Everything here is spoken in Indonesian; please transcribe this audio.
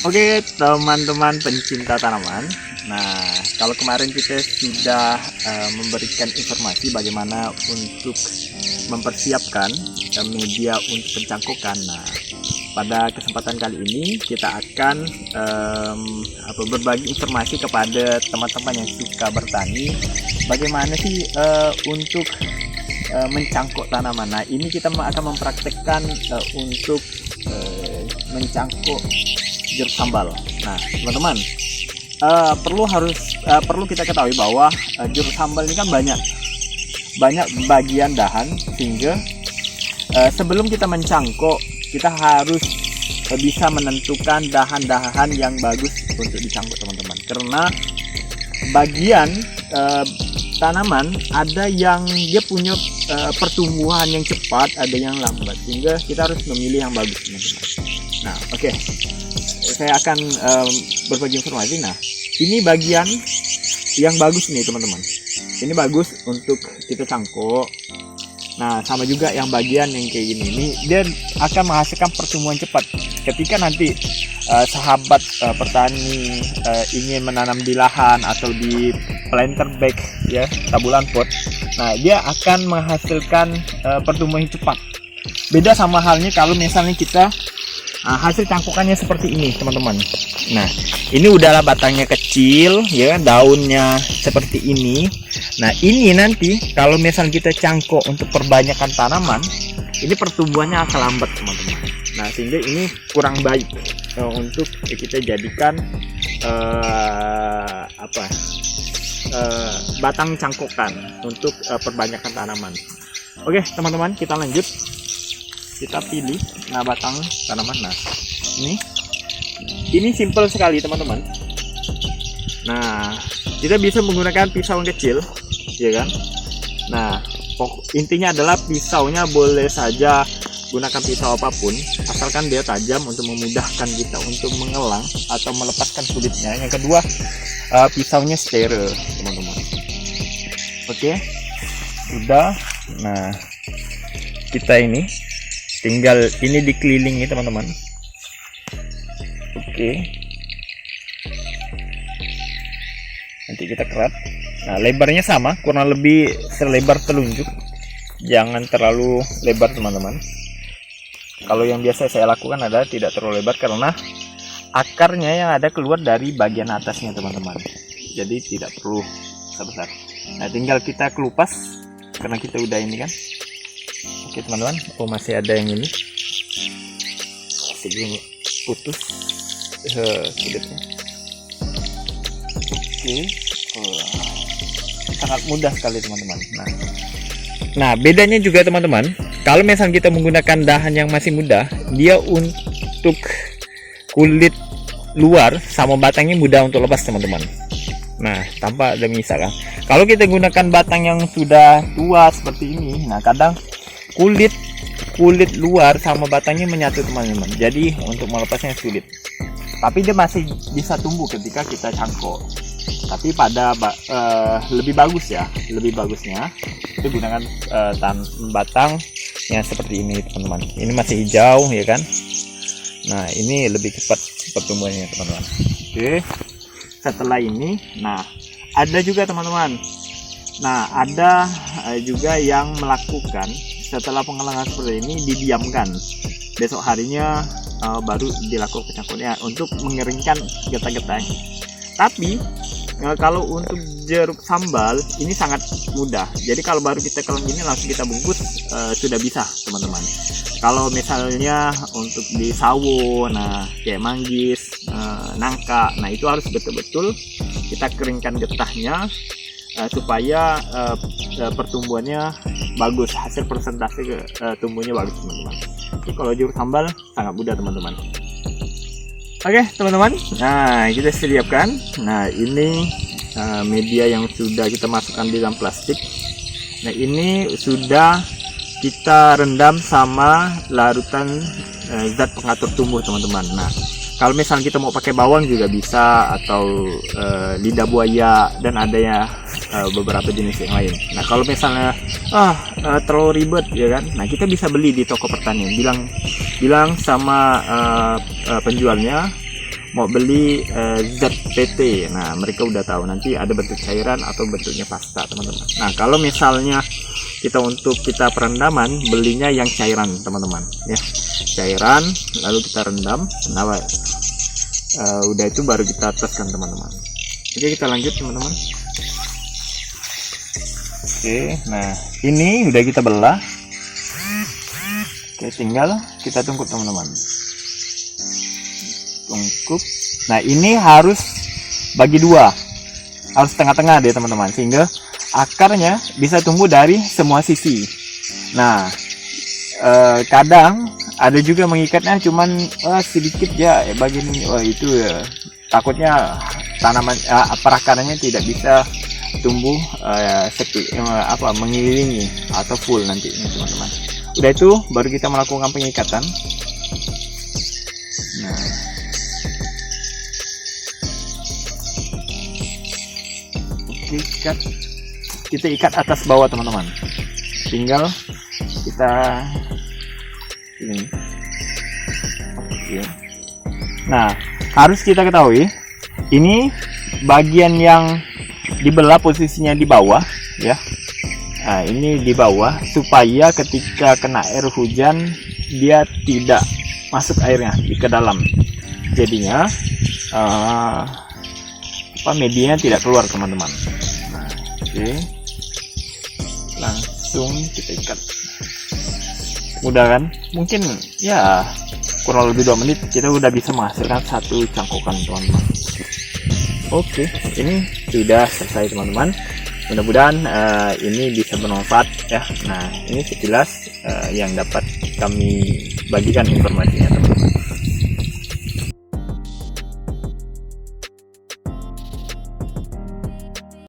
Oke, teman-teman pencinta tanaman. Nah, kalau kemarin kita sudah memberikan informasi bagaimana untuk mempersiapkan media untuk pencangkokan. Nah, pada kesempatan kali ini kita akan berbagi informasi kepada teman-teman yang suka bertani. Bagaimana sih untuk mencangkok tanaman. Nah, ini kita akan mempraktekkan untuk mencangkok jeruk sambal. Nah, teman-teman, perlu kita ketahui bahwa jeruk sambal ini kan banyak bagian dahan, sehingga sebelum kita mencangkok kita harus bisa menentukan dahan-dahan yang bagus untuk dicangkok, teman-teman. Karena bagian tanaman ada yang dia punya pertumbuhan yang cepat, ada yang lambat, sehingga kita harus memilih yang bagus, teman-teman. Nah, oke. Saya akan berbagi informasi. Nah, ini bagian yang bagus nih, teman-teman. Ini bagus untuk kita cangkok. Nah, sama juga yang bagian yang kayak gini. Ini dia akan menghasilkan pertumbuhan cepat. Ketika nanti sahabat petani ingin menanam di lahan atau di planter bag, ya, tabulan pot. Nah, dia akan menghasilkan pertumbuhan cepat. Beda sama halnya kalau misalnya kita hasil cangkokannya seperti ini, teman-teman. Nah, ini udahlah batangnya kecil, ya, daunnya seperti ini. Nah, ini nanti kalau misalnya kita cangkok untuk perbanyakan tanaman, ini pertumbuhannya akan lambat, teman-teman. Nah, sehingga ini kurang baik untuk kita jadikan batang cangkokan untuk perbanyakan tanaman. Oke, teman-teman, kita lanjut. Kita pilih batang tanaman. Nah, ini simple sekali, teman-teman. Nah, kita bisa menggunakan pisau yang kecil, ya kan? Nah, intinya adalah pisaunya boleh saja gunakan pisau apapun, asalkan dia tajam untuk memudahkan kita untuk mengelang atau melepaskan kulitnya. Yang kedua, pisaunya steril, teman-teman. Oke, udah. Nah, kita ini tinggal ini dikelilingi, teman-teman. Oke. Nanti kita kerat. Nah, lebarnya sama, kurang lebih selebar telunjuk. Jangan terlalu lebar, teman-teman. Kalau yang biasa saya lakukan adalah tidak terlalu lebar, karena akarnya yang ada keluar dari bagian atasnya, teman-teman. Jadi tidak perlu besar-besar. Nah, tinggal kita kelupas karena kita udah ini kan. Oke, teman-teman. Oh, masih ada yang ini. Masih putus kulitnya. Oke. Sangat mudah sekali, teman-teman. Nah, bedanya juga, teman-teman, kalau misalnya kita menggunakan dahan yang masih muda, dia untuk kulit luar sama batangnya mudah untuk lepas, teman-teman. Nah, tanpa ada misalkan. Kalau kita gunakan batang yang sudah tua seperti ini, nah kadang kulit luar sama batangnya menyatu, teman-teman. Jadi untuk melepasnya sulit. Tapi dia masih bisa tumbuh ketika kita cangkok. Tapi pada lebih bagusnya itu gunakan batang yang seperti ini, teman-teman. Ini masih hijau, ya kan? Nah, ini lebih cepat pertumbuhannya, teman-teman. Oke. Setelah ini, nah ada juga, teman-teman. Nah, ada juga yang melakukan setelah pengelangan seperti ini didiamkan. Besok harinya baru dilakukan pencangkokannya untuk mengeringkan getah-getahnya. Tapi kalau untuk jeruk sambal ini sangat mudah. Jadi kalau baru kita kelang gini langsung kita bungkus sudah bisa, teman-teman. Kalau misalnya untuk di sawo, nah kayak manggis, nangka, nah itu harus betul-betul kita keringkan getahnya supaya pertumbuhannya bagus, hasil persentase tumbuhnya bagus, teman-teman. Jadi kalau jeruk sambal sangat mudah, teman-teman. Oke, teman-teman. Nah, kita siapkan. Nah, ini media yang sudah kita masukkan di dalam plastik. Nah, ini sudah kita rendam sama larutan zat pengatur tumbuh, teman-teman. Nah, kalau misalnya kita mau pakai bawang juga bisa, atau lidah buaya, dan adanya beberapa jenis yang lain. Nah, kalau misalnya terlalu ribet, ya kan, nah kita bisa beli di toko pertanian. Bilang sama penjualnya mau beli ZPT. Nah, mereka udah tahu nanti ada bentuk cairan atau bentuknya pasta, teman-teman. Nah, kalau misalnya kita perendaman, belinya yang cairan, teman-teman, ya. Cairan lalu kita rendam. Nah, udah itu baru kita teskan, teman-teman. Oke, kita lanjut, teman-teman. Oke, nah ini udah kita belah. Oke, tinggal kita tungkuk, teman-teman. Tungkuk. Nah, ini harus bagi dua, harus tengah-tengah deh, teman-teman, sehingga akarnya bisa tumbuh dari semua sisi. Nah, kadang ada juga mengikatnya cuman sedikit ya bagian ini. Itu ya takutnya tanaman perakarnya tidak bisa tumbuh mengelilingi atau full nanti ini, teman-teman. Udah itu baru kita melakukan pengikatan. Nah, oke, kita ikat atas bawah, teman-teman. Tinggal kita ini. Oke. Nah, harus kita ketahui ini bagian yang dibelah posisinya di bawah, ya. Nah, ini di bawah supaya ketika kena air hujan dia tidak masuk airnya ke dalam. Jadinya medianya tidak keluar, teman-teman. Nah, oke. Langsung kita ikat. Mudah kan? Mungkin ya kurang lebih 2 menit kita udah bisa menghasilkan satu cangkokan, teman-teman. Oke, ini sudah selesai, teman-teman. Mudah-mudahan ini bisa bermanfaat ya. Nah, ini sekilas yang dapat kami bagikan informasinya, teman-teman.